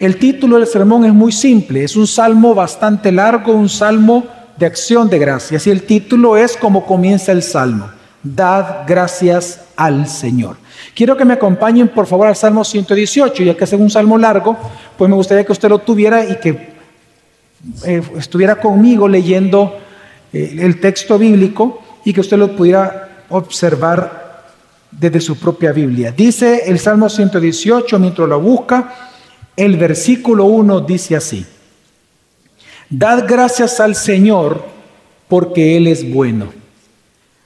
El título del sermón es muy simple, es un salmo bastante largo, un salmo de acción de gracias. Y el título es como comienza el salmo: Dad gracias al Señor. Quiero que me acompañen por favor al Salmo 118, ya que es un salmo largo, pues me gustaría que usted lo tuviera y que estuviera conmigo leyendo el texto bíblico y que usted lo pudiera observar desde su propia Biblia. Dice el Salmo 118, mientras lo busca, el versículo 1 dice así: Dad gracias al Señor porque Él es bueno,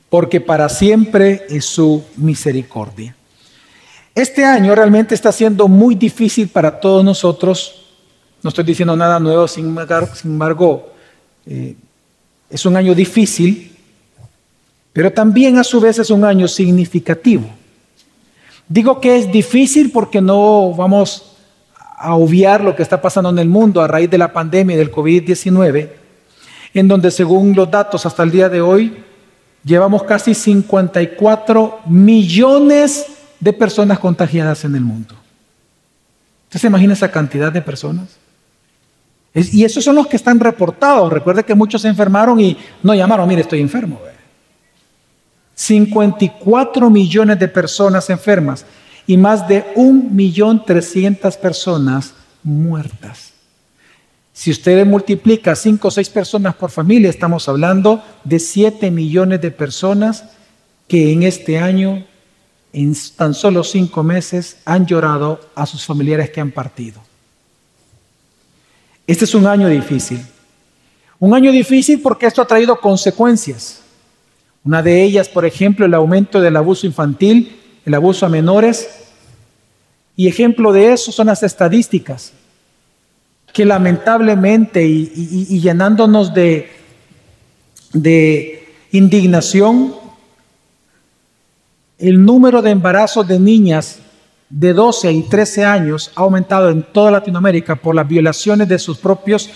porque para siempre es su misericordia. Este año realmente está siendo muy difícil para todos nosotros. No estoy diciendo nada nuevo, sin embargo, es un año difícil, pero también a su vez es un año significativo. Digo que es difícil porque no vamos a obviar lo que está pasando en el mundo a raíz de la pandemia del COVID-19, en donde según los datos hasta el día de hoy, llevamos casi 54 millones de personas contagiadas en el mundo. ¿Usted se imagina esa cantidad de personas? Y esos son los que están reportados. Recuerde que muchos se enfermaron y no llamaron: mire, estoy enfermo. 54 millones de personas enfermas y más de 1.300.000 personas muertas. Si usted multiplica 5 o 6 personas por familia, estamos hablando de 7 millones de personas que en este año, en tan solo 5 meses, han llorado a sus familiares que han partido. Este es un año difícil. Un año difícil porque esto ha traído consecuencias. Una de ellas, por ejemplo, el aumento del abuso infantil, el abuso a menores. Y ejemplo de eso son las estadísticas, que lamentablemente y llenándonos de indignación, el número de embarazos de niñas de 12 y 13 años ha aumentado en toda Latinoamérica por las violaciones de sus propios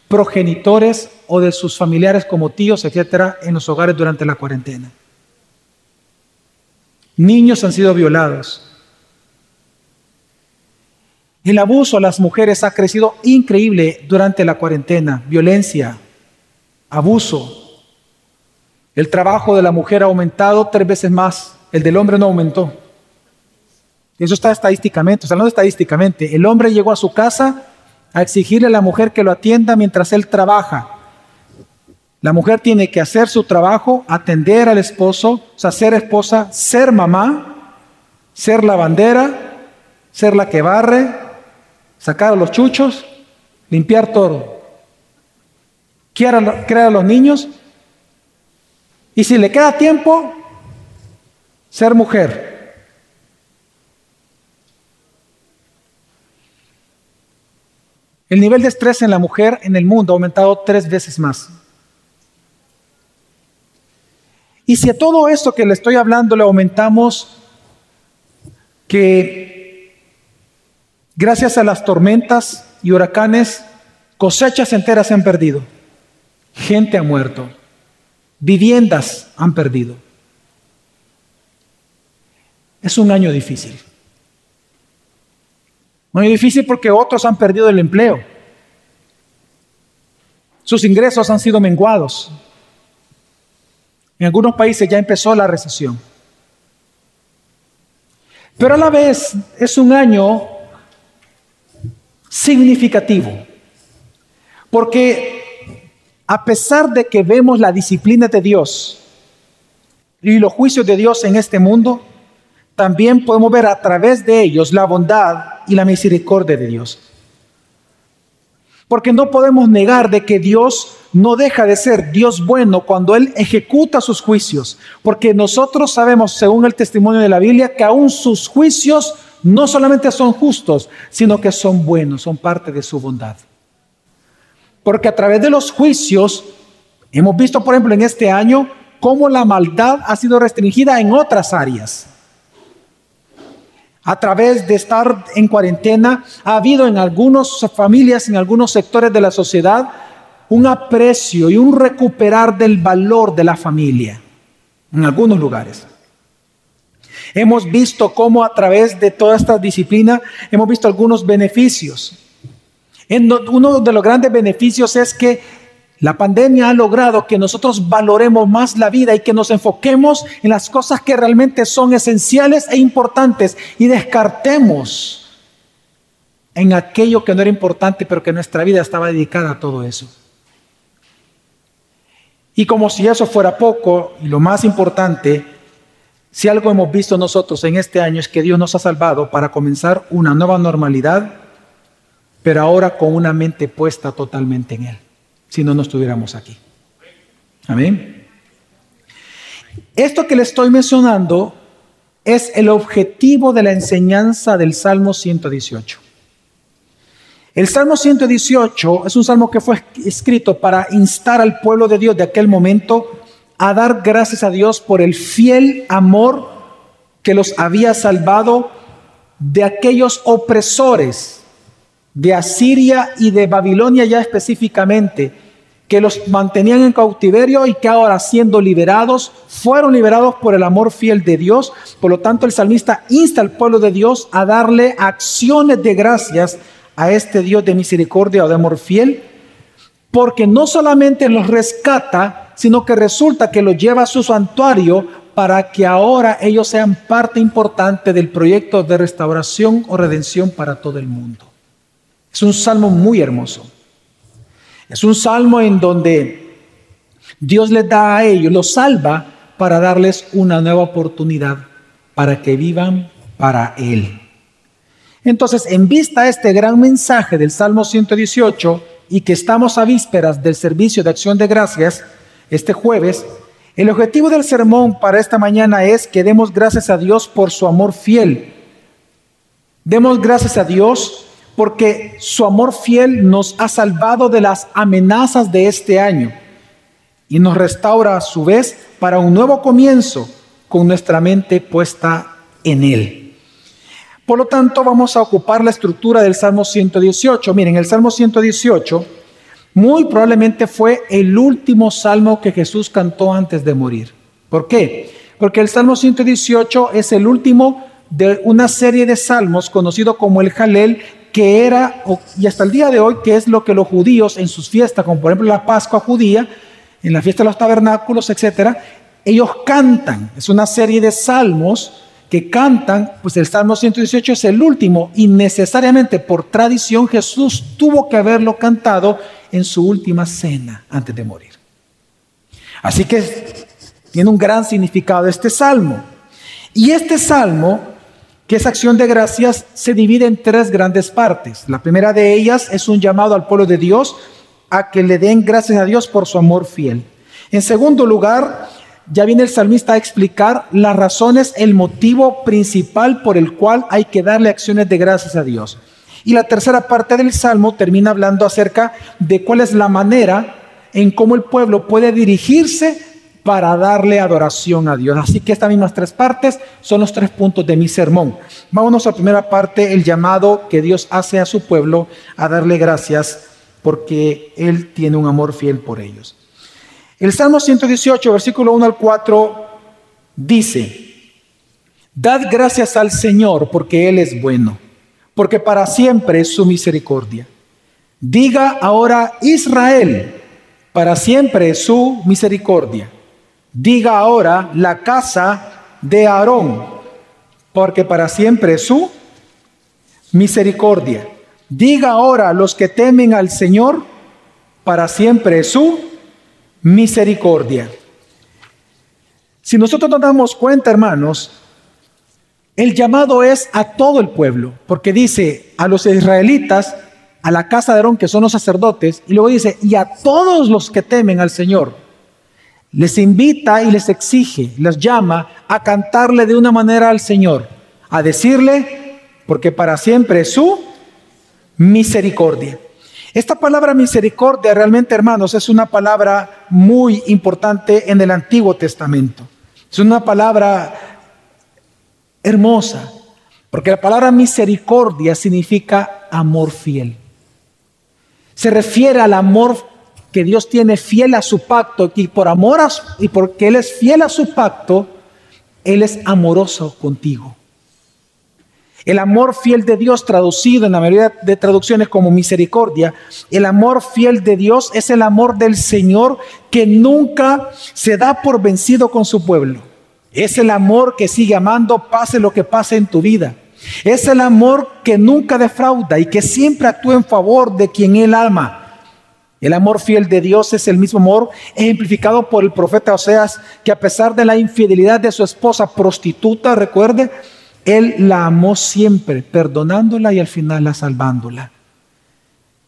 progenitores o de sus familiares como tíos, etcétera, en los hogares durante la cuarentena. Niños han sido violados. El abuso a las mujeres ha crecido increíble durante la cuarentena. Violencia, abuso. El trabajo de la mujer ha aumentado 3 veces más. El del hombre no aumentó. Eso está estadísticamente, hablando estadísticamente. El hombre llegó a su casa a exigirle a la mujer que lo atienda mientras él trabaja. La mujer tiene que hacer su trabajo, atender al esposo, o sea, ser esposa, ser mamá, ser lavandera, ser la que barre, sacar a los chuchos, limpiar todo, criar a los niños, y si le queda tiempo, ser mujer. El nivel de estrés en la mujer en el mundo ha aumentado 3 veces más. Y si a todo esto que le estoy hablando le aumentamos que gracias a las tormentas y huracanes, cosechas enteras se han perdido, gente ha muerto, viviendas han perdido. Es un año difícil. Un año difícil porque otros han perdido el empleo. Sus ingresos han sido menguados. En algunos países ya empezó la recesión. Pero a la vez es un año significativo. Porque a pesar de que vemos la disciplina de Dios y los juicios de Dios en este mundo, también podemos ver a través de ellos la bondad y la misericordia de Dios. Porque no podemos negar de que Dios no deja de ser Dios bueno cuando Él ejecuta sus juicios. Porque nosotros sabemos, según el testimonio de la Biblia, que aún sus juicios no solamente son justos, sino que son buenos, son parte de su bondad. Porque a través de los juicios, hemos visto, por ejemplo, en este año, cómo la maldad ha sido restringida en otras áreas. A través de estar en cuarentena, ha habido en algunas familias, en algunos sectores de la sociedad, un aprecio y un recuperar del valor de la familia, en algunos lugares. Hemos visto cómo a través de toda esta disciplina, hemos visto algunos beneficios. Uno de los grandes beneficios es que la pandemia ha logrado que nosotros valoremos más la vida y que nos enfoquemos en las cosas que realmente son esenciales e importantes y descartemos en aquello que no era importante, pero que nuestra vida estaba dedicada a todo eso. Y como si eso fuera poco, y lo más importante, si algo hemos visto nosotros en este año es que Dios nos ha salvado para comenzar una nueva normalidad, pero ahora con una mente puesta totalmente en Él. Si no, no estuviéramos aquí. Amén. Esto que le estoy mencionando es el objetivo de la enseñanza del Salmo 118. El Salmo 118 es un salmo que fue escrito para instar al pueblo de Dios de aquel momento a dar gracias a Dios por el fiel amor que los había salvado de aquellos opresores de Asiria y de Babilonia ya específicamente, que los mantenían en cautiverio y que ahora siendo liberados, fueron liberados por el amor fiel de Dios. Por lo tanto, el salmista insta al pueblo de Dios a darle acciones de gracias a este Dios de misericordia o de amor fiel, porque no solamente los rescata, sino que resulta que los lleva a su santuario para que ahora ellos sean parte importante del proyecto de restauración o redención para todo el mundo. Es un salmo muy hermoso. Es un salmo en donde Dios les da a ellos, los salva para darles una nueva oportunidad para que vivan para Él. Entonces, en vista de este gran mensaje del Salmo 118 y que estamos a vísperas del servicio de acción de gracias este jueves, el objetivo del sermón para esta mañana es que demos gracias a Dios por su amor fiel. Demos gracias a Dios porque su amor fiel nos ha salvado de las amenazas de este año y nos restaura a su vez para un nuevo comienzo con nuestra mente puesta en Él. Por lo tanto, vamos a ocupar la estructura del Salmo 118. Miren, el Salmo 118 muy probablemente fue el último salmo que Jesús cantó antes de morir. ¿Por qué? Porque el Salmo 118 es el último de una serie de salmos conocido como el Jalel, que era, y hasta el día de hoy, que es lo que los judíos en sus fiestas, como por ejemplo la Pascua judía, en la fiesta de los tabernáculos, etcétera, ellos cantan. Es una serie de salmos que cantan, pues el Salmo 118 es el último y necesariamente por tradición Jesús tuvo que haberlo cantado en su última cena antes de morir. Así que tiene un gran significado este salmo. Y este salmo, que es acción de gracias, se divide en tres grandes partes. La primera de ellas es un llamado al pueblo de Dios a que le den gracias a Dios por su amor fiel. En segundo lugar, ya viene el salmista a explicar las razones, el motivo principal por el cual hay que darle acciones de gracias a Dios. Y la tercera parte del salmo termina hablando acerca de cuál es la manera en cómo el pueblo puede dirigirse para darle adoración a Dios. Así que estas mismas tres partes son los 3 puntos de mi sermón. Vámonos a la primera parte, el llamado que Dios hace a su pueblo a darle gracias porque Él tiene un amor fiel por ellos. El Salmo 118, versículo 1 al 4, dice: Dad gracias al Señor porque Él es bueno, porque para siempre es su misericordia. Diga ahora Israel, para siempre es su misericordia. Diga ahora la casa de Aarón, porque para siempre es su misericordia. Diga ahora los que temen al Señor, para siempre es su misericordia. Si nosotros nos damos cuenta, hermanos, el llamado es a todo el pueblo, porque dice a los israelitas, a la casa de Aarón, que son los sacerdotes, y luego dice, y a todos los que temen al Señor. Les invita y les exige, les llama a cantarle de una manera al Señor, a decirle, porque para siempre es su misericordia. Esta palabra misericordia realmente, hermanos, es una palabra muy importante en el Antiguo Testamento. Es una palabra hermosa, porque la palabra misericordia significa amor fiel. Se refiere al amor que Dios tiene fiel a su pacto, y por amor y porque Él es fiel a su pacto, Él es amoroso contigo. El amor fiel de Dios, traducido en la mayoría de traducciones como misericordia, el amor fiel de Dios es el amor del Señor que nunca se da por vencido con su pueblo. Es el amor que sigue amando pase lo que pase en tu vida. Es el amor que nunca defrauda y que siempre actúa en favor de quien Él ama. El amor fiel de Dios es el mismo amor ejemplificado por el profeta Oseas, que a pesar de la infidelidad de su esposa prostituta, recuerde, Él la amó siempre, perdonándola y al final la salvándola.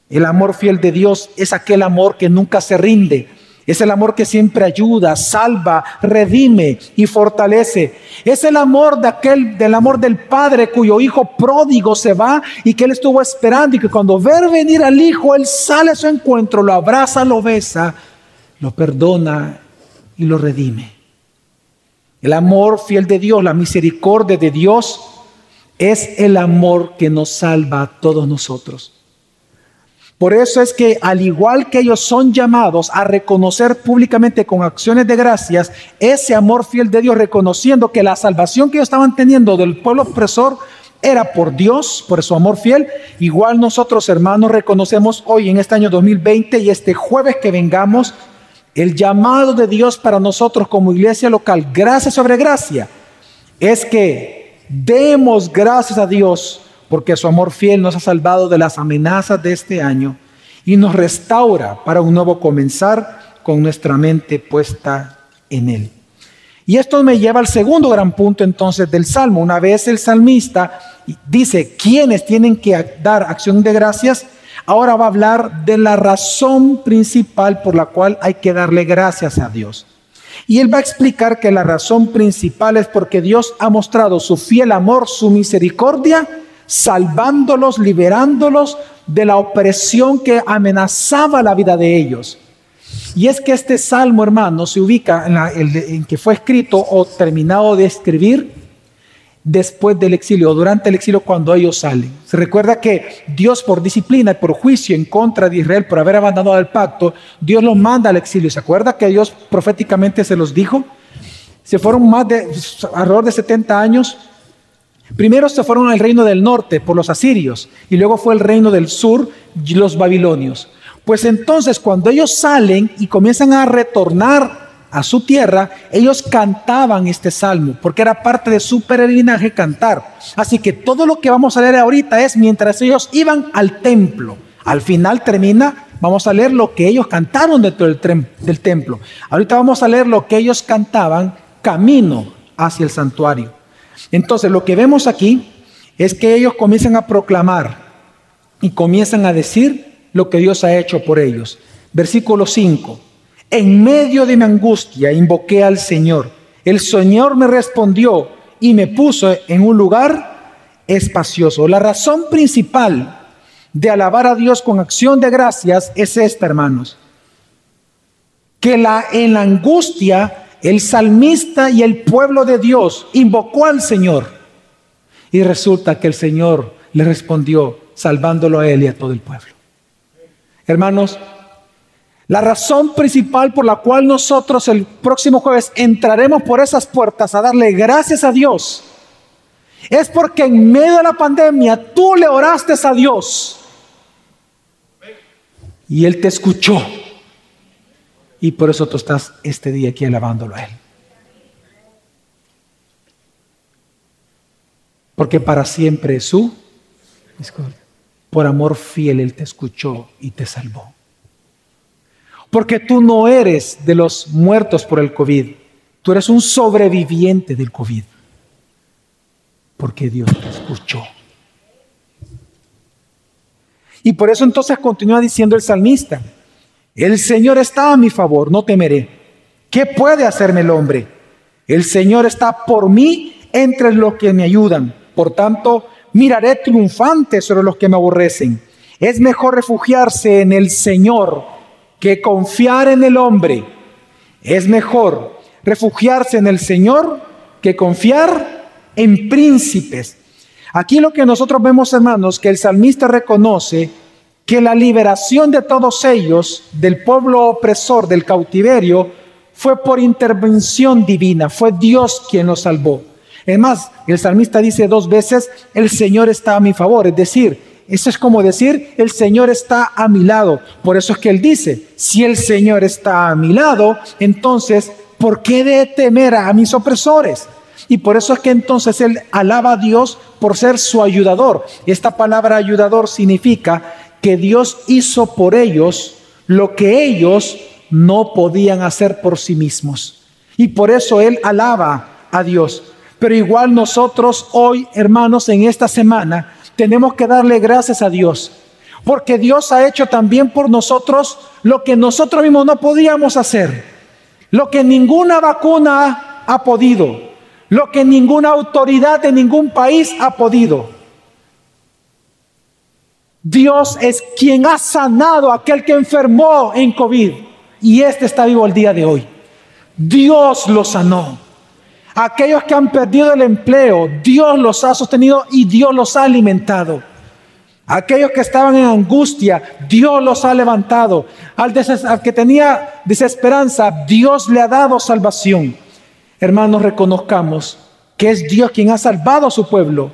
El amor fiel de Dios es aquel amor que nunca se rinde. Es el amor que siempre ayuda, salva, redime y fortalece. Es el amor del amor del padre cuyo hijo pródigo se va y que él estuvo esperando, y que cuando ve venir al hijo, él sale a su encuentro, lo abraza, lo besa, lo perdona y lo redime. El amor fiel de Dios, la misericordia de Dios, es el amor que nos salva a todos nosotros. Por eso es que, al igual que ellos son llamados a reconocer públicamente con acciones de gracias ese amor fiel de Dios, reconociendo que la salvación que ellos estaban teniendo del pueblo opresor era por Dios, por su amor fiel, igual nosotros, hermanos, reconocemos hoy en este año 2020 y este jueves que vengamos, el llamado de Dios para nosotros como iglesia local, gracia sobre gracia, es que demos gracias a Dios porque su amor fiel nos ha salvado de las amenazas de este año y nos restaura para un nuevo comenzar con nuestra mente puesta en Él. Y esto me lleva al segundo gran punto entonces del Salmo. Una vez el salmista dice quiénes tienen que dar acción de gracias, ahora va a hablar de la razón principal por la cual hay que darle gracias a Dios. Y él va a explicar que la razón principal es porque Dios ha mostrado su fiel amor, su misericordia, salvándolos, liberándolos de la opresión que amenazaba la vida de ellos. Y es que este salmo, hermano, se ubica en que fue escrito o terminado de escribir después del exilio, o durante el exilio, cuando ellos salen. Se recuerda que Dios, por disciplina y por juicio en contra de Israel por haber abandonado el pacto, Dios los manda al exilio. ¿Se acuerda que Dios proféticamente se los dijo? Se fueron alrededor de 70 años. Primero se fueron al reino del norte por los asirios y luego fue el reino del sur, los babilonios. Pues entonces cuando ellos salen y comienzan a retornar a su tierra, ellos cantaban este salmo porque era parte de su peregrinaje cantar. Así que todo lo que vamos a leer ahorita es mientras ellos iban al templo. Al final termina, vamos a leer lo que ellos cantaron dentro del templo. Ahorita vamos a leer lo que ellos cantaban camino hacia el santuario. Entonces lo que vemos aquí es que ellos comienzan a proclamar y comienzan a decir lo que Dios ha hecho por ellos. Versículo 5. En medio de mi angustia invoqué al Señor. El Señor me respondió y me puso en un lugar espacioso. La razón principal de alabar a Dios con acción de gracias es esta, hermanos. Que en la angustia el salmista y el pueblo de Dios invocó al Señor. Y resulta que el Señor le respondió salvándolo a él y a todo el pueblo. Hermanos, la razón principal por la cual nosotros el próximo jueves entraremos por esas puertas a darle gracias a Dios es porque en medio de la pandemia tú le oraste a Dios y Él te escuchó. Y por eso tú estás este día aquí alabándolo a Él. Porque para siempre es su misericordia. Por amor fiel Él te escuchó y te salvó. Porque tú no eres de los muertos por el COVID. Tú eres un sobreviviente del COVID. Porque Dios te escuchó. Y por eso entonces continúa diciendo el salmista: el Señor está a mi favor, no temeré. ¿Qué puede hacerme el hombre? El Señor está por mí entre los que me ayudan. Por tanto, miraré triunfante sobre los que me aborrecen. Es mejor refugiarse en el Señor que confiar en el hombre. Es mejor refugiarse en el Señor que confiar en príncipes. Aquí lo que nosotros vemos, hermanos, que el salmista reconoce que la liberación de todos ellos, del pueblo opresor, del cautiverio, fue por intervención divina. Fue Dios quien los salvó. Es más, el salmista dice 2 veces, el Señor está a mi favor. Es decir, eso es como decir, el Señor está a mi lado. Por eso es que él dice, si el Señor está a mi lado, entonces, ¿por qué de temer a mis opresores? Y por eso es que entonces él alaba a Dios por ser su ayudador. Esta palabra ayudador significa que Dios hizo por ellos lo que ellos no podían hacer por sí mismos. Y por eso él alaba a Dios. Pero igual nosotros hoy, hermanos, en esta semana, tenemos que darle gracias a Dios. Porque Dios ha hecho también por nosotros lo que nosotros mismos no podíamos hacer. Lo que ninguna vacuna ha podido. Lo que ninguna autoridad de ningún país ha podido. Dios es quien ha sanado a aquel que enfermó en COVID. Y está vivo el día de hoy. Dios lo sanó. Aquellos que han perdido el empleo, Dios los ha sostenido y Dios los ha alimentado. Aquellos que estaban en angustia, Dios los ha levantado. Al que tenía desesperanza, Dios le ha dado salvación. Hermanos, reconozcamos que es Dios quien ha salvado a su pueblo.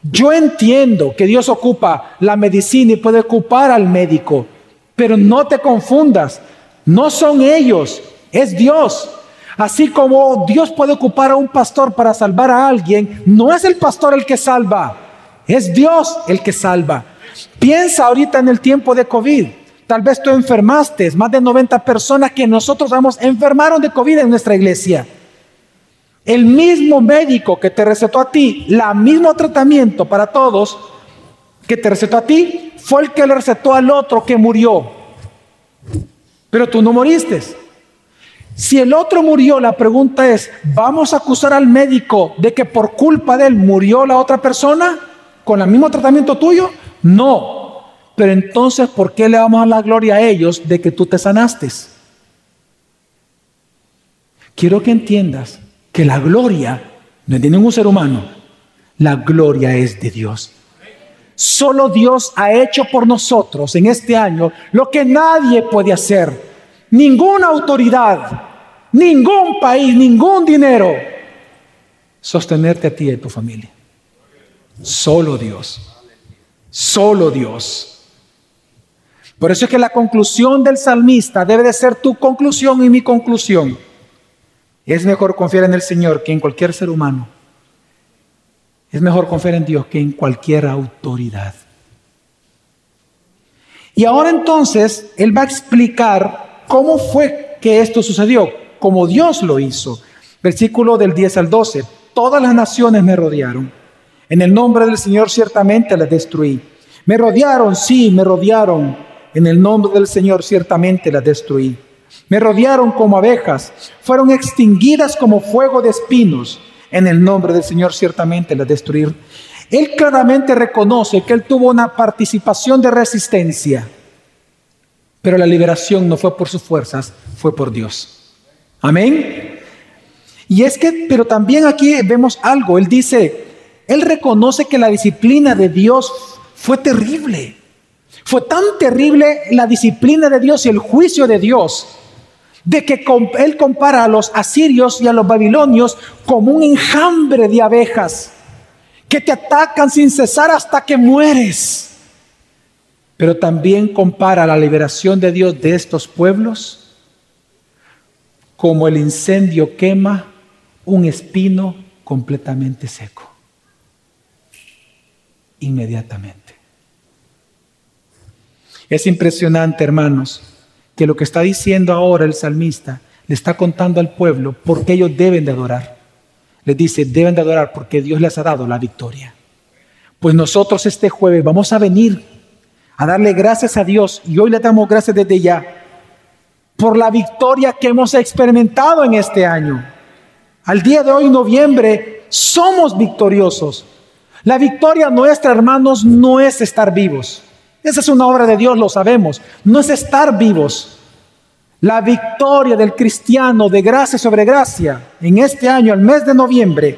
Yo entiendo que Dios ocupa la medicina y puede ocupar al médico, pero no te confundas, no son ellos, es Dios. Así como Dios puede ocupar a un pastor para salvar a alguien, no es el pastor el que salva, es Dios el que salva. Piensa ahorita en el tiempo de COVID. Tal vez tú enfermaste, más de 90 personas que nosotros enfermaron de COVID en nuestra iglesia. El mismo médico que te recetó a ti, el mismo tratamiento para todos que te recetó a ti, fue el que le recetó al otro que murió. Pero tú no moriste. Si el otro murió, la pregunta es, ¿vamos a acusar al médico de que por culpa de él murió la otra persona con el mismo tratamiento tuyo? No. Pero entonces, ¿por qué le vamos a dar la gloria a ellos de que tú te sanaste? Quiero que entiendas que la gloria no es de ningún ser humano. La gloria es de Dios. Solo Dios ha hecho por nosotros en este año lo que nadie puede hacer. Ninguna autoridad, ningún país, ningún dinero, sostenerte a ti y a tu familia. Solo Dios. Solo Dios. Por eso es que la conclusión del salmista debe de ser tu conclusión y mi conclusión. Es mejor confiar en el Señor que en cualquier ser humano. Es mejor confiar en Dios que en cualquier autoridad. Y ahora entonces, Él va a explicar ¿cómo fue que esto sucedió? Como Dios lo hizo. Versículo del 10 al 12. Todas las naciones me rodearon. En el nombre del Señor ciertamente las destruí. Me rodearon, sí, me rodearon. En el nombre del Señor ciertamente las destruí. Me rodearon como abejas. Fueron extinguidas como fuego de espinos. En el nombre del Señor ciertamente las destruí. Él claramente reconoce que él tuvo una participación de resistencia. Pero la liberación no fue por sus fuerzas, fue por Dios. Amén. Y es que, pero también aquí vemos algo. Él dice, él reconoce que la disciplina de Dios fue terrible. Fue tan terrible la disciplina de Dios y el juicio de Dios, de que él compara a los asirios y a los babilonios como un enjambre de abejas que te atacan sin cesar hasta que mueres. Pero también compara la liberación de Dios de estos pueblos como el incendio quema un espino completamente seco. Inmediatamente. Es impresionante, hermanos, que lo que está diciendo ahora el salmista le está contando al pueblo por qué ellos deben de adorar. Les dice, deben de adorar porque Dios les ha dado la victoria. Pues nosotros este jueves vamos a venir a darle gracias a Dios, y hoy le damos gracias desde ya por la victoria que hemos experimentado en este año. Al día de hoy, noviembre, somos victoriosos. La victoria nuestra, hermanos, no es estar vivos. Esa es una obra de Dios, lo sabemos. No es estar vivos. La victoria del cristiano de gracia sobre gracia en este año, el mes de noviembre,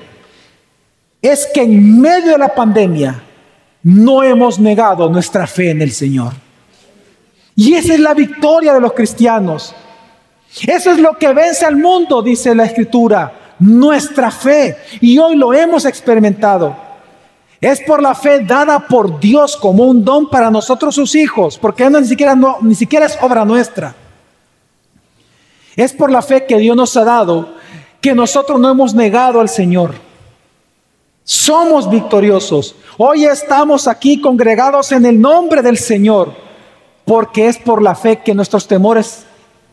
es que en medio de la pandemia no hemos negado nuestra fe en el Señor. Y esa es la victoria de los cristianos. Eso es lo que vence al mundo, dice la Escritura. nuestra fe. Y hoy lo hemos experimentado. Es por la fe dada por Dios como un don para nosotros sus hijos, porque ni siquiera es obra nuestra. Es por la fe que Dios nos ha dado que nosotros no hemos negado al Señor. Somos victoriosos. Hoy estamos aquí congregados en el nombre del Señor, porque es por la fe que nuestros temores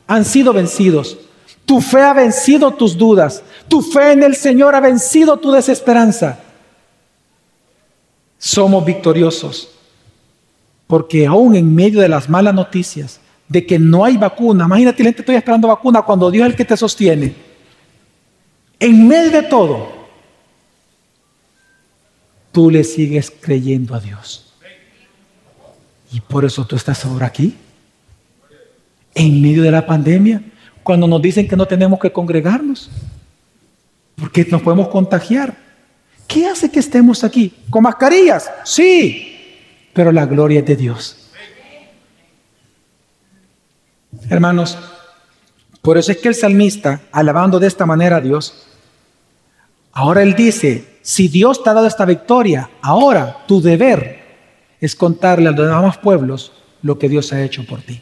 han sido vencidos. Tu fe ha vencido tus dudas. Tu fe en el Señor ha vencido tu desesperanza. Somos victoriosos, porque aún en medio de las malas noticias, de que no hay vacuna, imagínate, la gente estoy esperando vacuna cuando Dios es el que te sostiene. En medio de todo, tú le sigues creyendo a Dios. Y por eso tú estás ahora aquí, en medio de la pandemia, cuando nos dicen que no tenemos que congregarnos, porque nos podemos contagiar. ¿Qué hace que estemos aquí? ¿Con mascarillas? Sí, pero la gloria es de Dios. Hermanos, por eso es que el salmista, alabando de esta manera a Dios, ahora él dice, si Dios te ha dado esta victoria, ahora tu deber es contarle a los demás pueblos lo que Dios ha hecho por ti.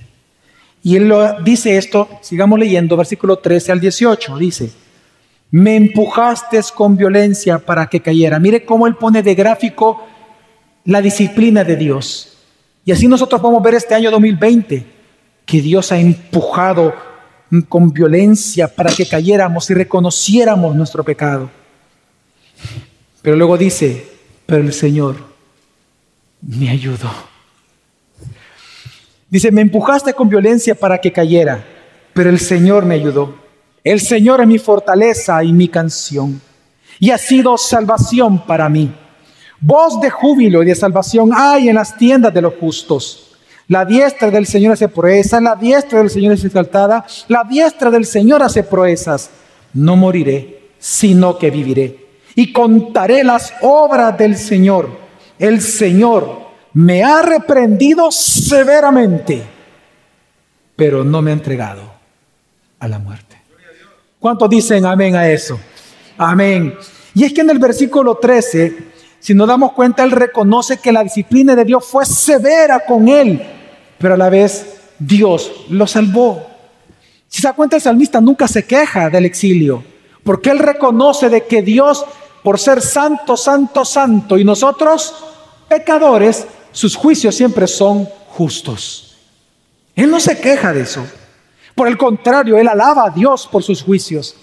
Y él dice esto, sigamos leyendo, versículo 13 al 18, dice, me empujaste con violencia para que cayera. Mire cómo él pone de gráfico la disciplina de Dios. Y así nosotros podemos ver este año 2020, que Dios ha empujado con violencia para que cayéramos y reconociéramos nuestro pecado. Pero luego dice, pero el Señor me ayudó. Dice, me empujaste con violencia para que cayera, pero el Señor me ayudó. El Señor es mi fortaleza y mi canción, y ha sido salvación para mí. Voz de júbilo y de salvación hay en las tiendas de los justos. La diestra del Señor hace proezas, la diestra del Señor es exaltada, la diestra del Señor hace proezas. No moriré, sino que viviré, y contaré las obras del Señor. El Señor me ha reprendido severamente, pero no me ha entregado a la muerte. ¿Cuántos dicen amén a eso? Amén. Y es que en el versículo 13, si nos damos cuenta, él reconoce que la disciplina de Dios fue severa con él, pero a la vez Dios lo salvó. Si se da cuenta, el salmista nunca se queja del exilio, porque él reconoce de que Dios, por ser santo, santo, santo, y nosotros pecadores, sus juicios siempre son justos. Él no se queja de eso. Por el contrario, él alaba a Dios por sus juicios.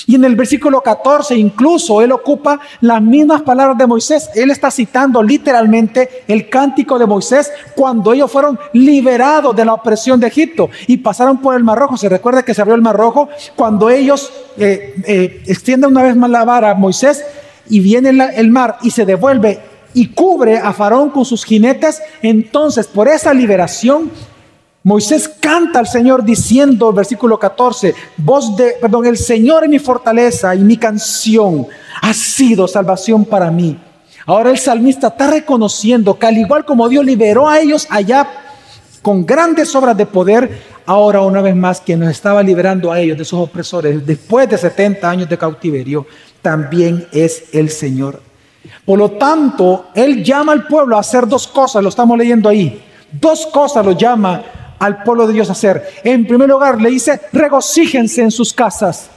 Y en el versículo 14 incluso él ocupa las mismas palabras de Moisés. Él está citando literalmente el cántico de Moisés cuando ellos fueron liberados de la opresión de Egipto y pasaron por el Mar Rojo. Se recuerda que se abrió el Mar Rojo cuando ellos extienden una vez más la vara a Moisés y viene el mar y se devuelve y cubre a Faraón con sus jinetes. Entonces, por esa liberación, Moisés canta al Señor diciendo, versículo 14, el Señor es mi fortaleza y mi canción, ha sido salvación para mí. Ahora el salmista está reconociendo que al igual como Dios liberó a ellos allá con grandes obras de poder, ahora una vez más quien nos estaba liberando a ellos de sus opresores después de 70 años de cautiverio, también es el Señor. Por lo tanto, él llama al pueblo a hacer dos cosas, lo estamos leyendo ahí. Dos cosas lo llama al pueblo de Dios a hacer. En primer lugar, le dice, regocíjense en sus casas.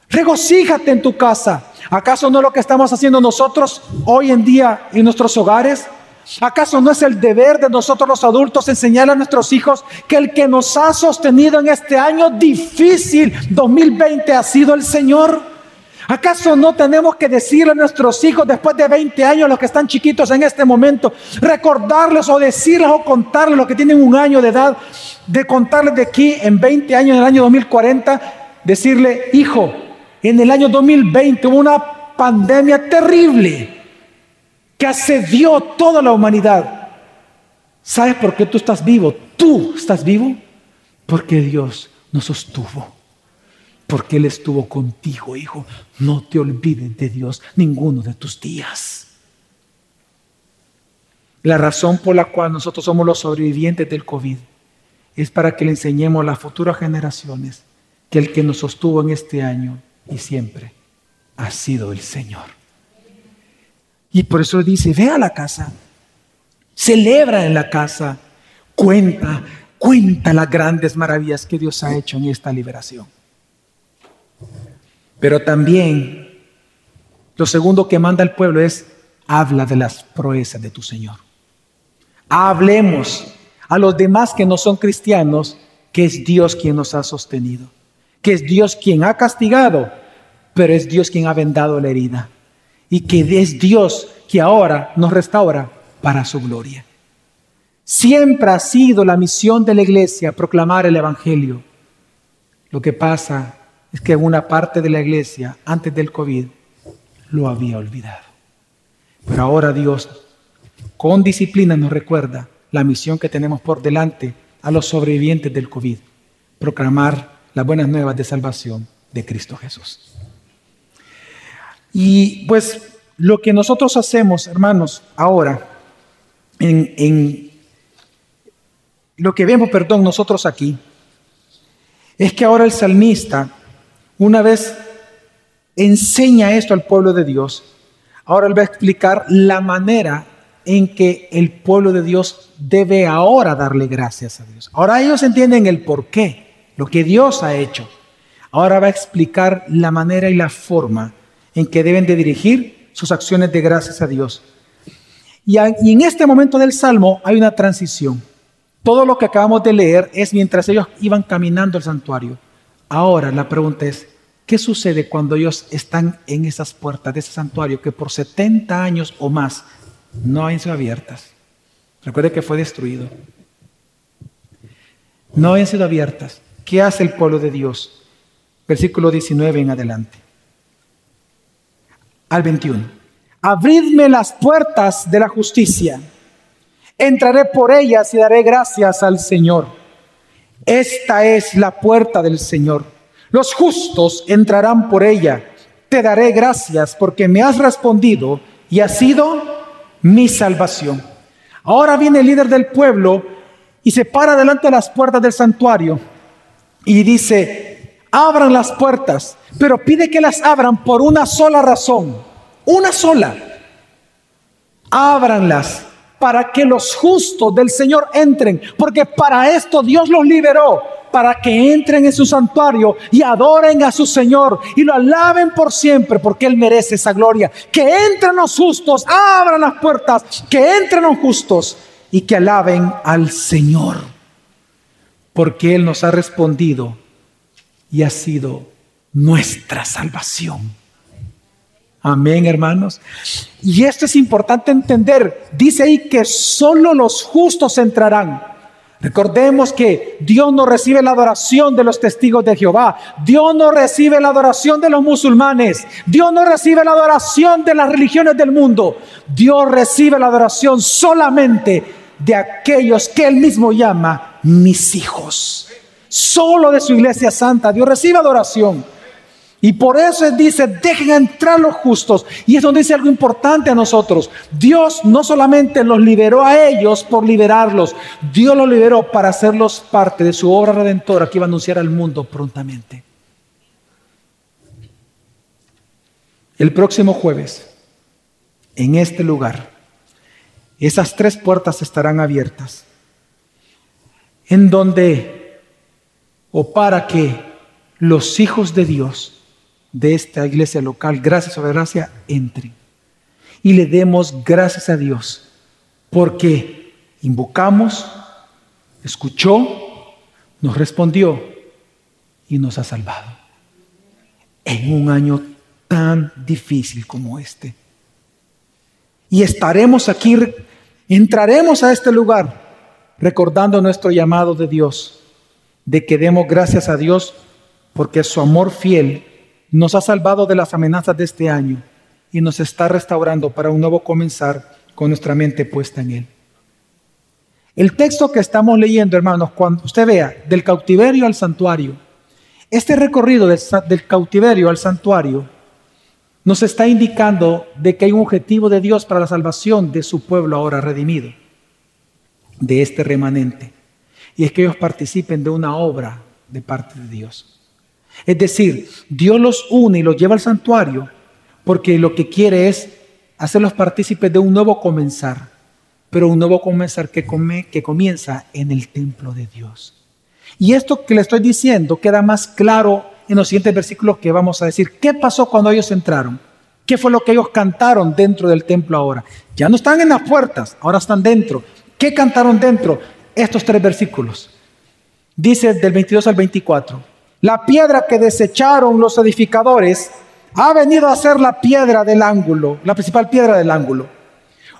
Regocíjate en tu casa. ¿Acaso no es lo que estamos haciendo nosotros hoy en día en nuestros hogares? ¿Acaso no es el deber de nosotros los adultos enseñar a nuestros hijos que el que nos ha sostenido en este año difícil 2020 ha sido el Señor? ¿Acaso no tenemos que decirle a nuestros hijos después de 20 años, los que están chiquitos en este momento, recordarles o decirles o contarles, los que tienen un año de edad, de contarles de aquí en 20 años, en el año 2040, decirle, hijo, en el año 2020 hubo una pandemia terrible que asedió toda la humanidad. ¿Sabes por qué tú estás vivo? Tú estás vivo porque Dios nos sostuvo. Porque Él estuvo contigo, hijo. No te olvides de Dios ninguno de tus días. La razón por la cual nosotros somos los sobrevivientes del COVID es para que le enseñemos a las futuras generaciones que el que nos sostuvo en este año y siempre ha sido el Señor. Y por eso dice, ve a la casa, celebra en la casa, cuenta las grandes maravillas que Dios ha hecho en esta liberación. Pero también, lo segundo que manda el pueblo es, habla de las proezas de tu Señor. Hablemos a los demás que no son cristianos, que es Dios quien nos ha sostenido, que es Dios quien ha castigado, pero es Dios quien ha vendado la herida, y que es Dios que ahora nos restaura para su gloria. Siempre ha sido la misión de la iglesia proclamar el evangelio. Lo que pasa es que una parte de la iglesia antes del COVID lo había olvidado. Pero ahora Dios con disciplina nos recuerda la misión que tenemos por delante a los sobrevivientes del COVID: proclamar las buenas nuevas de salvación de Cristo Jesús. Y pues lo que nosotros hacemos, hermanos, ahora, lo que vemos, nosotros aquí, es que ahora el salmista, una vez enseña esto al pueblo de Dios, ahora él va a explicar la manera en que el pueblo de Dios debe ahora darle gracias a Dios. Ahora ellos entienden el porqué, lo que Dios ha hecho. Ahora va a explicar la manera y la forma en que deben de dirigir sus acciones de gracias a Dios. Y en este momento del Salmo hay una transición. Todo lo que acabamos de leer es mientras ellos iban caminando al santuario. Ahora la pregunta es, ¿qué sucede cuando ellos están en esas puertas de ese santuario que por 70 años o más no han sido abiertas? Recuerde que fue destruido. No han sido abiertas. ¿Qué hace el pueblo de Dios? Versículo 19 en adelante. Al 21. Abridme las puertas de la justicia. Entraré por ellas y daré gracias al Señor. Esta es la puerta del Señor. Los justos entrarán por ella. Te daré gracias porque me has respondido y has sido mi salvación. Ahora viene el líder del pueblo y se para delante de las puertas del santuario y dice, abran las puertas, pero pide que las abran por una sola razón. Una sola. Ábranlas para que los justos del Señor entren, porque para esto Dios los liberó, para que entren en su santuario y adoren a su Señor y lo alaben por siempre, porque Él merece esa gloria. Que entren los justos, abran las puertas, que entren los justos y que alaben al Señor, porque Él nos ha respondido y ha sido nuestra salvación. Amén, hermanos. Y esto es importante entender. Dice ahí que solo los justos entrarán. Recordemos que Dios no recibe la adoración de los testigos de Jehová. Dios no recibe la adoración de los musulmanes. Dios no recibe la adoración de las religiones del mundo. Dios recibe la adoración solamente de aquellos que Él mismo llama mis hijos. Solo de su iglesia santa Dios recibe adoración. Y por eso Él dice, dejen entrar los justos. Y es donde dice algo importante a nosotros. Dios no solamente los liberó a ellos por liberarlos. Dios los liberó para hacerlos parte de su obra redentora que iba a anunciar al mundo prontamente. El próximo jueves, en este lugar, esas 3 puertas estarán abiertas. En donde, o para que los hijos de Dios de esta iglesia local, gracias sobre gracia, entren y le demos gracias a Dios porque invocamos, escuchó, nos respondió y nos ha salvado en un año tan difícil como este. Y estaremos aquí, entraremos a este lugar recordando nuestro llamado de Dios, de que demos gracias a Dios porque su amor fiel nos ha salvado de las amenazas de este año y nos está restaurando para un nuevo comenzar con nuestra mente puesta en Él. El texto que estamos leyendo, hermanos, cuando usted vea del cautiverio al santuario, este recorrido del cautiverio al santuario nos está indicando de que hay un objetivo de Dios para la salvación de su pueblo ahora redimido, de este remanente, y es que ellos participen de una obra de parte de Dios. Es decir, Dios los une y los lleva al santuario porque lo que quiere es hacerlos partícipes de un nuevo comenzar, pero un nuevo comenzar que comienza en el templo de Dios. Y esto que le estoy diciendo queda más claro en los siguientes versículos que vamos a decir. ¿Qué pasó cuando ellos entraron? ¿Qué fue lo que ellos cantaron dentro del templo ahora? Ya no están en las puertas, ahora están dentro. ¿Qué cantaron dentro? Estos 3 versículos. Dice del 22 al 24. La piedra que desecharon los edificadores ha venido a ser la piedra del ángulo, la principal piedra del ángulo.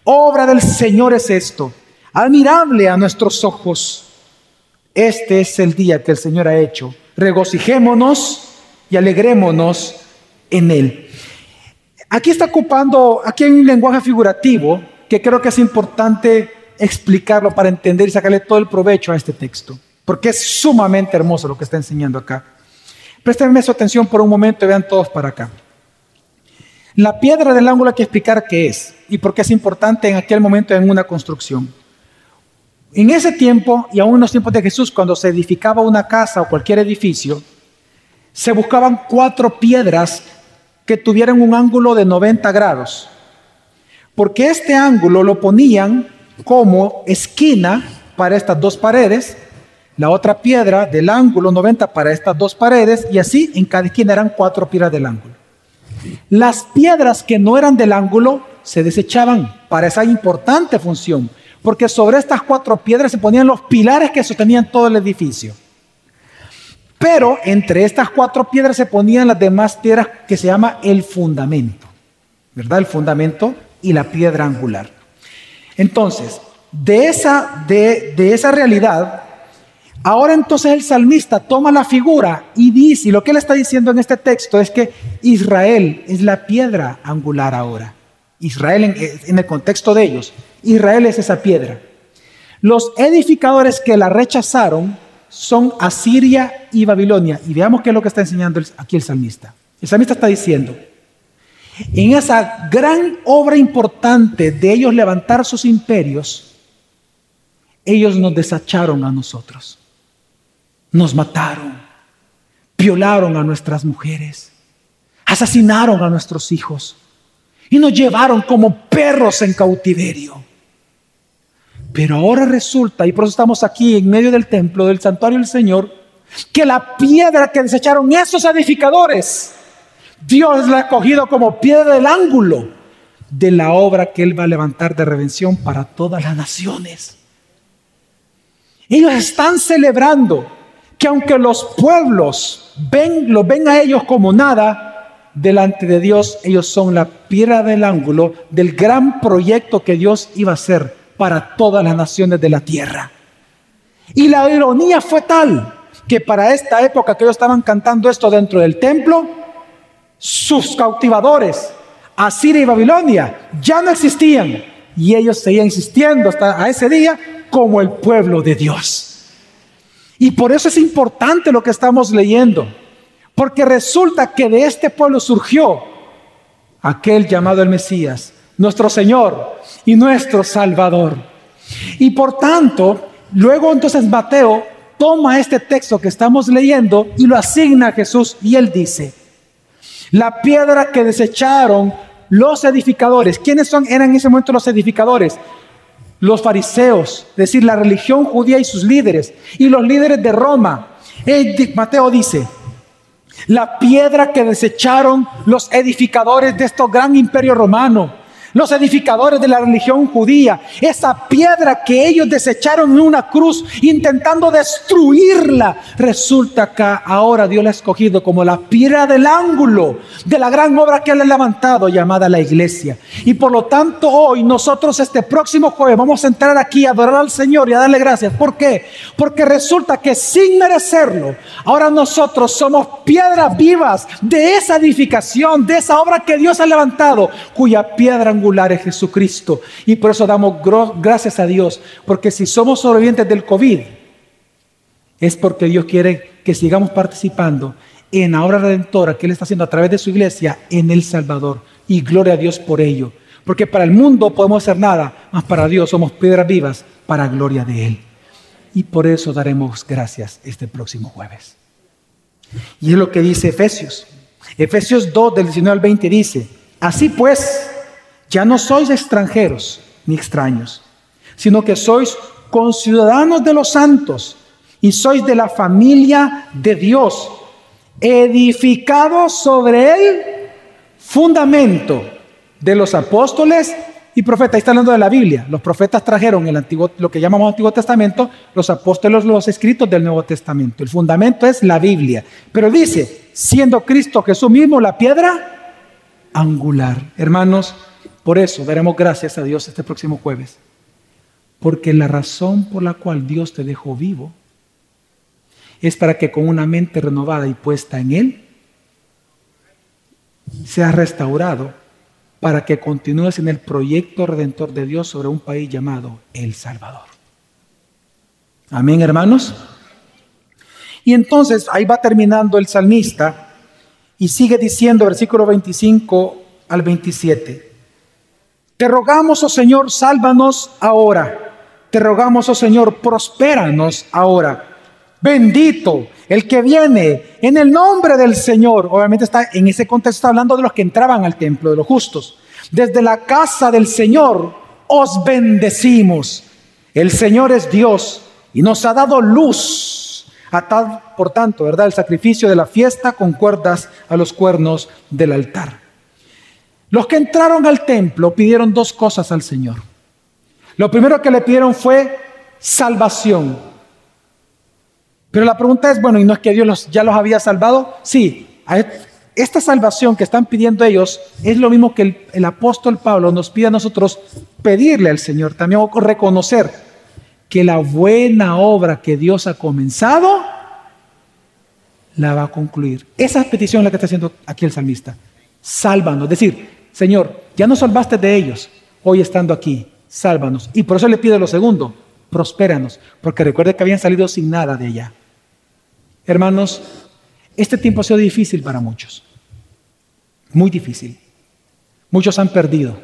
Obra del Señor es esto, admirable a nuestros ojos. Este es el día que el Señor ha hecho. Regocijémonos y alegrémonos en Él. Aquí hay un lenguaje figurativo que creo que es importante explicarlo para entender y sacarle todo el provecho a este texto, porque es sumamente hermoso lo que está enseñando acá. Préstenme su atención por un momento y vean todos para acá. La piedra del ángulo hay que explicar qué es y por qué es importante en aquel momento en una construcción. En ese tiempo, y aún en los tiempos de Jesús, cuando se edificaba una casa o cualquier edificio, se buscaban 4 piedras que tuvieran un ángulo de 90 grados. Porque este ángulo lo ponían como esquina para estas 2 paredes, la otra piedra del ángulo 90 para estas 2 paredes, y así en cada esquina eran 4 piedras del ángulo. Las piedras que no eran del ángulo se desechaban para esa importante función, porque sobre estas 4 piedras se ponían los pilares que sostenían todo el edificio. Pero entre estas 4 piedras se ponían las demás piedras que se llama el fundamento, ¿verdad? El fundamento y la piedra angular. Entonces, de esa realidad, ahora entonces el salmista toma la figura y dice, y lo que él está diciendo en este texto es que Israel es la piedra angular ahora. Israel en el contexto de ellos, Israel es esa piedra. Los edificadores que la rechazaron son Asiria y Babilonia. Y veamos qué es lo que está enseñando aquí el salmista. El salmista está diciendo, en esa gran obra importante de ellos levantar sus imperios, ellos nos desecharon a nosotros. Nos mataron, violaron a nuestras mujeres, asesinaron a nuestros hijos y nos llevaron como perros en cautiverio. Pero ahora resulta, y por eso estamos aquí en medio del templo, del santuario del Señor, que la piedra que desecharon esos edificadores, Dios la ha cogido como piedra del ángulo de la obra que Él va a levantar de redención para todas las naciones. Ellos están celebrando que aunque los pueblos los ven a ellos como nada, delante de Dios ellos son la piedra del ángulo del gran proyecto que Dios iba a hacer para todas las naciones de la tierra. Y la ironía fue tal que para esta época que ellos estaban cantando esto dentro del templo, sus cautivadores, Asiria y Babilonia, ya no existían. Y ellos seguían existiendo hasta a ese día como el pueblo de Dios. Y por eso es importante lo que estamos leyendo, porque resulta que de este pueblo surgió aquel llamado el Mesías, nuestro Señor y nuestro Salvador. Y por tanto, luego entonces Mateo toma este texto que estamos leyendo y lo asigna a Jesús, y él dice, la piedra que desecharon los edificadores. ¿Quiénes eran en ese momento los edificadores? Los fariseos, es decir, la religión judía y sus líderes, y los líderes de Roma. Mateo dice, la piedra que desecharon los edificadores de este gran imperio romano, los edificadores de la religión judía, esa piedra que ellos desecharon en una cruz intentando destruirla, resulta que ahora Dios la ha escogido como la piedra del ángulo de la gran obra que Él ha levantado, llamada la iglesia. Y por lo tanto hoy nosotros este próximo jueves vamos a entrar aquí a adorar al Señor y a darle gracias. ¿Por qué? Porque resulta que sin merecerlo, ahora nosotros somos piedras vivas de esa edificación, de esa obra que Dios ha levantado, cuya piedra angular es Jesucristo. Y por eso damos gracias a Dios, porque si somos sobrevivientes del COVID, es porque Dios quiere que sigamos participando en la obra redentora que Él está haciendo a través de su iglesia en El Salvador. Y gloria a Dios por ello, porque para el mundo podemos hacer nada, mas para Dios somos piedras vivas para gloria de Él. Y por eso daremos gracias este próximo jueves. Y es lo que dice Efesios 2 del 19 al 20 dice, Así pues, ya no sois extranjeros ni extraños, sino que sois conciudadanos de los santos y sois de la familia de Dios, edificados sobre el fundamento de los apóstoles y profetas. Ahí está hablando de la Biblia. Los profetas trajeron el antiguo, lo que llamamos Antiguo Testamento, los apóstoles los escritos del Nuevo Testamento. El fundamento es la Biblia. Pero dice, siendo Cristo Jesús mismo la piedra angular. Hermanos, por eso daremos gracias a Dios este próximo jueves. Porque la razón por la cual Dios te dejó vivo es para que con una mente renovada y puesta en Él, seas restaurado para que continúes en el proyecto redentor de Dios sobre un país llamado El Salvador. Amén, hermanos. Y entonces ahí va terminando el salmista y sigue diciendo, versículo 25 al 27. Te rogamos, oh Señor, sálvanos ahora. Te rogamos, oh Señor, prospéranos ahora. Bendito el que viene en el nombre del Señor. Obviamente está en ese contexto, está hablando de los que entraban al templo, de los justos. Desde la casa del Señor os bendecimos. El Señor es Dios y nos ha dado luz. Atad, por tanto, ¿verdad?, el sacrificio de la fiesta con cuerdas a los cuernos del altar. Los que entraron al templo pidieron dos cosas al Señor. Lo primero que le pidieron fue salvación. Pero la pregunta es, bueno, ¿y no es que Dios ya los había salvado? Sí, esta salvación que están pidiendo ellos es lo mismo que el apóstol Pablo nos pide a nosotros pedirle al Señor también, o reconocer que la buena obra que Dios ha comenzado la va a concluir. Esa petición es la que está haciendo aquí el salmista. Sálvanos, es decir, Señor, ya nos salvaste de ellos, hoy estando aquí, sálvanos. Y por eso le pide lo segundo, prospéranos, porque recuerde que habían salido sin nada de allá. Hermanos, este tiempo ha sido difícil para muchos, muy difícil. Muchos han perdido.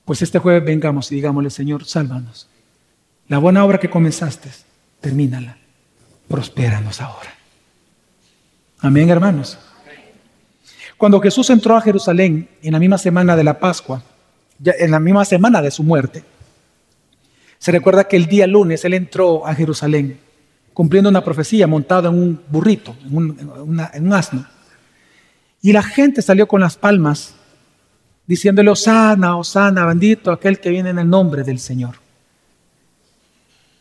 Pues este jueves vengamos y digámosle, Señor, sálvanos. La buena obra que comenzaste, termínala. Prospéranos ahora. Amén, hermanos. Cuando Jesús entró a Jerusalén en la misma semana de la Pascua, en la misma semana de su muerte, se recuerda que el día lunes Él entró a Jerusalén cumpliendo una profecía montado en un burrito, en un asno. Y la gente salió con las palmas diciéndole, Hosana, Hosana, bendito aquel que viene en el nombre del Señor.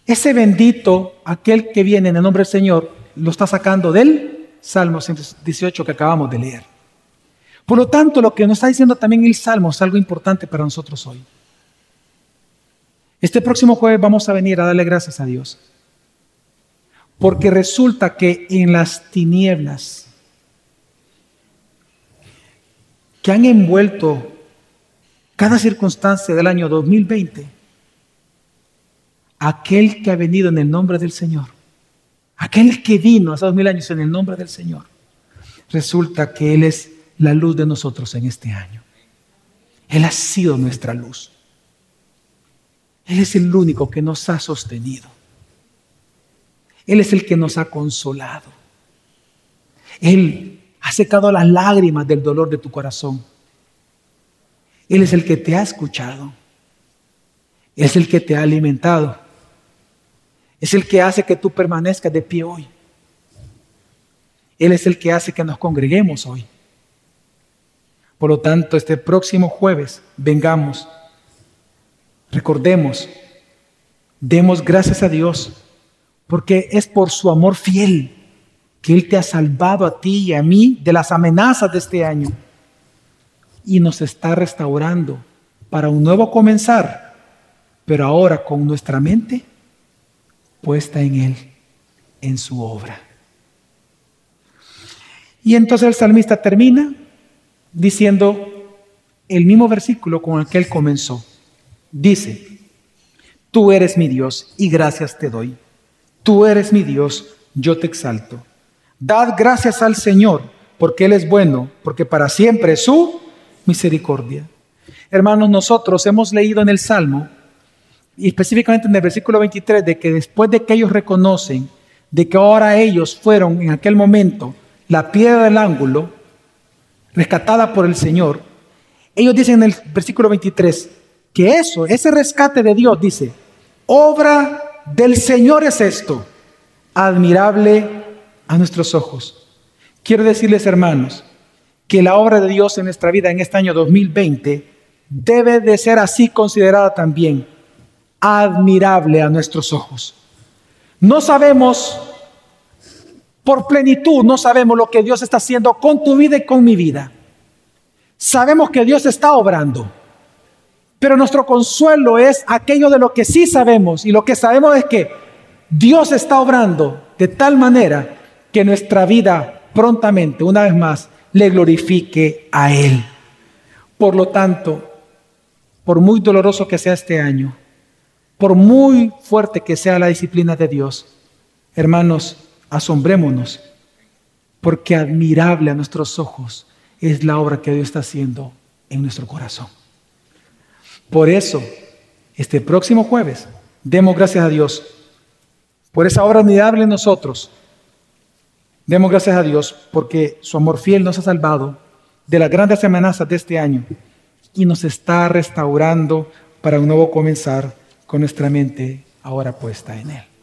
Ese bendito, aquel que viene en el nombre del Señor, lo está sacando del Salmo 118 que acabamos de leer. Por lo tanto, lo que nos está diciendo también el Salmo es algo importante para nosotros hoy. Este próximo jueves vamos a venir a darle gracias a Dios. Porque resulta que en las tinieblas que han envuelto cada circunstancia del año 2020, aquel que ha venido en el nombre del Señor, aquel que vino hace 2000 años en el nombre del Señor, resulta que Él es la luz de nosotros en este año. Él ha sido nuestra luz. Él es el único que nos ha sostenido. Él es el que nos ha consolado. Él ha secado las lágrimas del dolor de tu corazón. Él es el que te ha escuchado. Es el que te ha alimentado. Es el que hace que tú permanezcas de pie hoy. Él es el que hace que nos congreguemos hoy. Por lo tanto, este próximo jueves, vengamos, recordemos, demos gracias a Dios, porque es por su amor fiel que Él te ha salvado a ti y a mí de las amenazas de este año y nos está restaurando para un nuevo comenzar, pero ahora con nuestra mente puesta en Él, en su obra. Y entonces el salmista termina diciendo el mismo versículo con el que él comenzó. Dice, tú eres mi Dios y gracias te doy. Tú eres mi Dios, yo te exalto. Dad gracias al Señor, porque Él es bueno, porque para siempre es su misericordia. Hermanos, nosotros hemos leído en el Salmo, y específicamente en el versículo 23, de que después de que ellos reconocen de que ahora ellos fueron en aquel momento la piedra del ángulo, rescatada por el Señor, ellos dicen en el versículo 23 que ese rescate de Dios, dice, obra del Señor es esto, admirable a nuestros ojos. Quiero decirles, hermanos, que la obra de Dios en nuestra vida en este año 2020 debe de ser así considerada también, admirable a nuestros ojos. No sabemos por plenitud, no sabemos lo que Dios está haciendo con tu vida y con mi vida. Sabemos que Dios está obrando, pero nuestro consuelo es aquello de lo que sí sabemos, y lo que sabemos es que Dios está obrando de tal manera que nuestra vida prontamente, una vez más, le glorifique a Él. Por lo tanto, por muy doloroso que sea este año, por muy fuerte que sea la disciplina de Dios, hermanos, asombrémonos, porque admirable a nuestros ojos es la obra que Dios está haciendo en nuestro corazón. Por eso, este próximo jueves, demos gracias a Dios por esa obra admirable en nosotros. Demos gracias a Dios porque su amor fiel nos ha salvado de las grandes amenazas de este año y nos está restaurando para un nuevo comenzar con nuestra mente ahora puesta en Él.